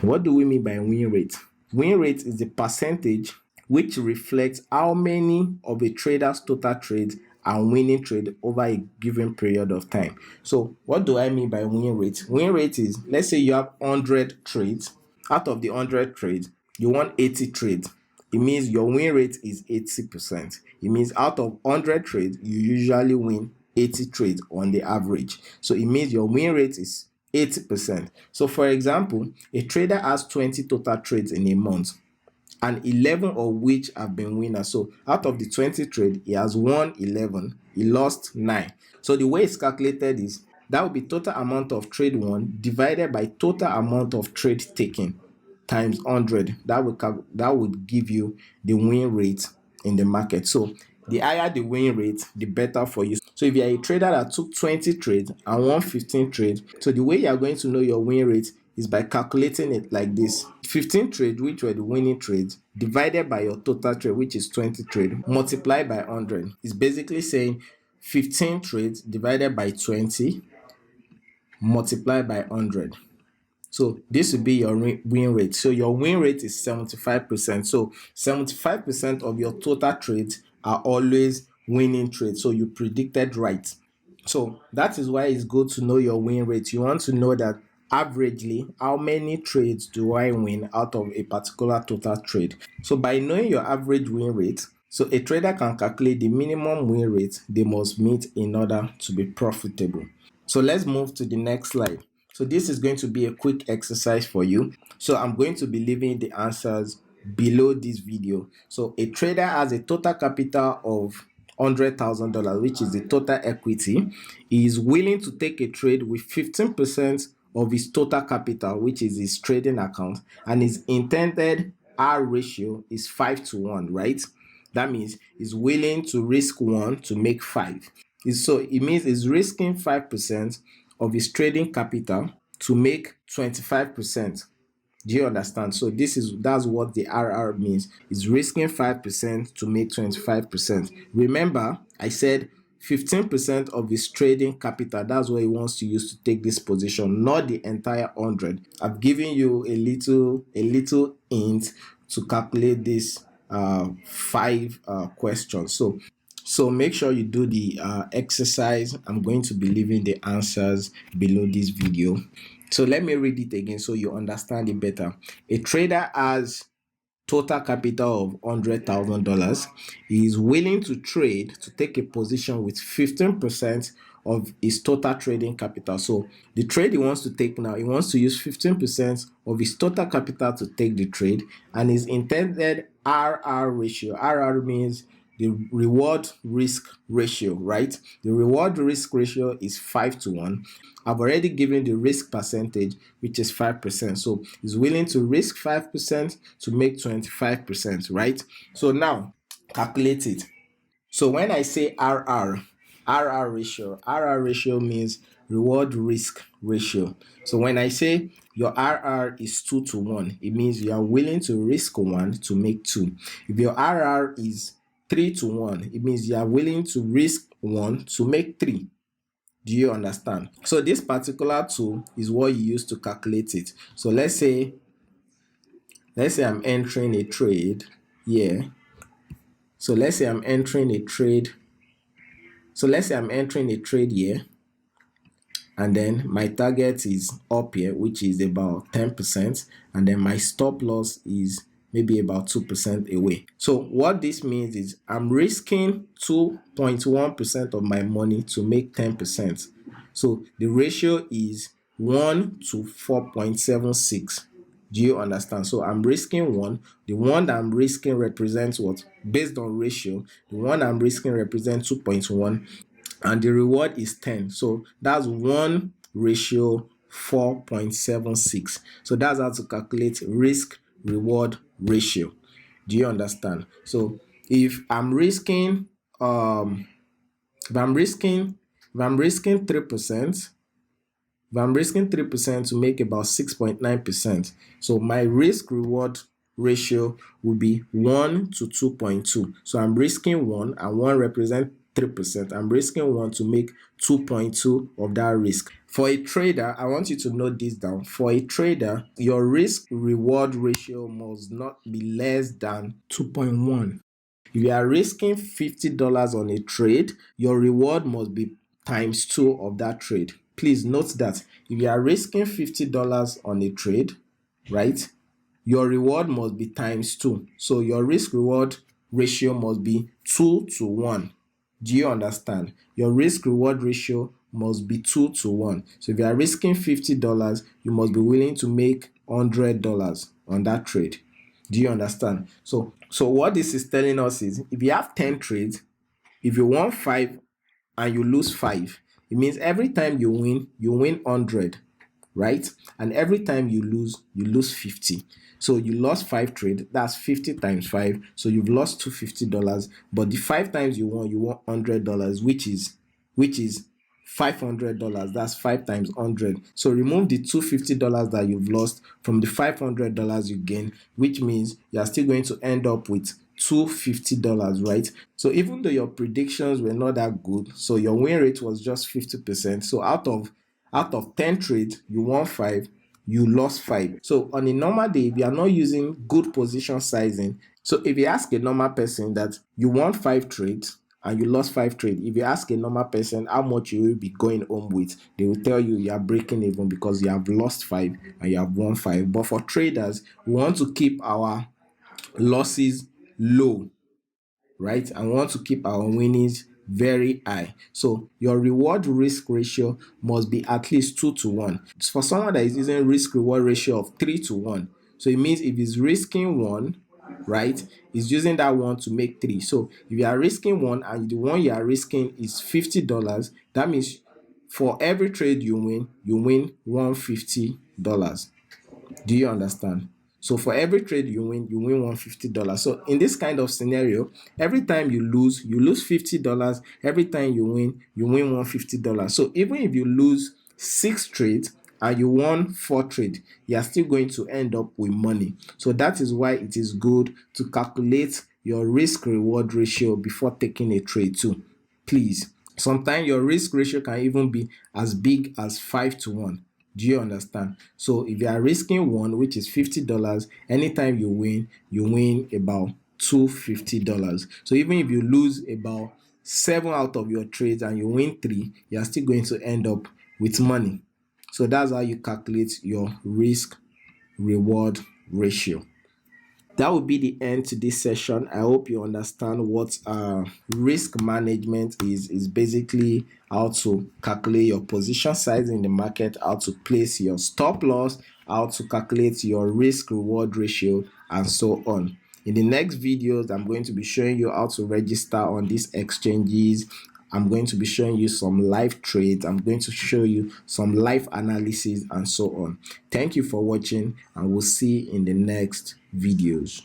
What do we mean by win rate? Win rate is the percentage which reflects how many of a trader's total trades are winning trade over a given period of time. So what do I mean by win rate? Win rate is, let's say you have 100 trades. Out of the 100 trades, you want 80 trades. It means your win rate is 80%. It means out of 100 trades, you usually win 80 trades on the average. So it means your win rate is 80%. So for example, a trader has 20 total trades in a month, and 11 of which have been winners. So out of the 20 trade, he has won 11, he lost 9. So the way it's calculated is that would be total amount of trade won divided by total amount of trade taken times 100. That would give you the win rate in the market. So the higher the win rate, the better for you. So if you are a trader that took 20 trades and won 15 trades, so the way you are going to know your win rate is by calculating it like this: 15 trades, which were the winning trades, divided by your total trade, which is 20 trades, multiplied by 100. It's basically saying 15 trades divided by 20 multiplied by 100. So this will be your win rate. So your win rate is 75%. So 75% of your total trades are always winning trades. So you predicted right. So that is why it's good to know your win rate. You want to know that averagely, how many trades do I win out of a particular total trade? So by knowing your average win rate, so a trader can calculate the minimum win rate they must meet in order to be profitable. So let's move to the next slide. So this is going to be a quick exercise for you. So I'm going to be leaving the answers below this video. So a trader has a total capital of $100,000, which is the total equity. He is willing to take a trade with 15% of his total capital, which is his trading account, and his intended R ratio is 5:1, right? That means he's willing to risk 1 to make 5. So it means he's risking 5% of his trading capital to make 25%. Do you understand? So that's what the RR means. It's risking 5% to make 25%. Remember, I said 15% of his trading capital. That's what he wants to use to take this position, not the entire 100. I've given you a little hint to calculate this 5 questions. So make sure you do the exercise. I'm going to be leaving the answers below this video. So let me read it again so you understand it better. A trader has total capital of $100,000. He is willing to take a position with 15% of his total trading capital. So the trade he wants to take now, he wants to use 15% of his total capital to take the trade, and his intended RR ratio. RR means the reward risk ratio, right? The reward risk ratio is 5:1. I've already given the risk percentage, which is 5%. So he's willing to risk 5% to make 25%, right? So now calculate it. So when I say RR ratio means reward risk ratio. So when I say your RR is 2:1, it means you are willing to risk 1 to make 2. If your RR is 3:1, it means you are willing to risk 1 to make 3. Do you understand? So this particular tool is what you use to calculate it. So let's say I'm entering a trade here. So let's say I'm entering a trade. Here, and then my target is up here, which is about 10%, and then my stop loss is maybe about 2% away. So what this means is I'm risking 2.1% of my money to make 10%. So the ratio is 1 to 4.76. Do you understand? So I'm risking 1. The one that I'm risking represents what? Based on ratio, the one I'm risking represents 2.1, and the reward is 10. So that's 1 ratio 4.76. So that's how to calculate risk reward ratio. Do you understand? So if I'm risking 3%, if I'm risking 3% to make about 6.9%, so my risk reward ratio will be 1 to 2.2. So I'm risking 1, and 1 represents 3%. I'm risking 1 to make 2.2 of that risk. For a trader, I want you to note this down. For a trader, your risk reward ratio must not be less than 2.1. If you are risking $50 on a trade, your reward must be times 2 of that trade. Please note that if you are risking $50 on a trade, right, your reward must be times 2. So your risk reward ratio must be 2 to 1. Do you understand? Your risk reward ratio must be 2 to 1. So if you are risking $50, you must be willing to make $100 on that trade. Do you understand? So what this is telling us is, if you have 10 trades, if you won 5 and you lose 5, it means every time you win 100, right? And every time you lose 50. So you lost 5 trade, that's 50 times 5. So you've lost $250. But the 5 times you won $100, which is $500. That's 5 times 100. So remove the $250 that you've lost from the $500 you gain, which means you are still going to end up with $250, right? So even though your predictions were not that good, so your win rate was just 50%. So out of 10 trades, you won 5, you lost 5. So on a normal day, if you are not using good position sizing, so if you ask a normal person that you won 5 trades and you lost 5 trades, if you ask a normal person how much you will be going home with, they will tell you are breaking even because you have lost 5 and you have won 5. But for traders, we want to keep our losses low, right? And we want to keep our winnings very high. So your reward risk ratio must be at least 2 to 1. For someone that is using risk reward ratio of 3 to 1, so it means if he's risking 1, right, he's using that 1 to make 3. So if you are risking 1 and the one you are risking is $50, that means for every trade you win $150. Do you understand? So for every trade you win $150. So in this kind of scenario, every time you lose $50. Every time you win $150. So even if you lose 6 trades and you won 4 trades, you are still going to end up with money. So that is why it is good to calculate your risk reward ratio before taking a trade too. Please. Sometimes your risk ratio can even be as big as 5 to 1. Do you understand? So if you are risking 1, which is $50, anytime you win about $250. So even if you lose about 7 out of your trades and you win 3, you are still going to end up with money. So that's how you calculate your risk reward ratio. That will be the end to this session. I hope you understand what risk management is. Is basically how to calculate your position size in the market, how to place your stop loss, how to calculate your risk reward ratio, and so on. In the next videos, I'm going to be showing you how to register on these exchanges. I'm going to be showing you some live trades. I'm going to show you some live analysis and so on. Thank you for watching, and we'll see you in the next videos.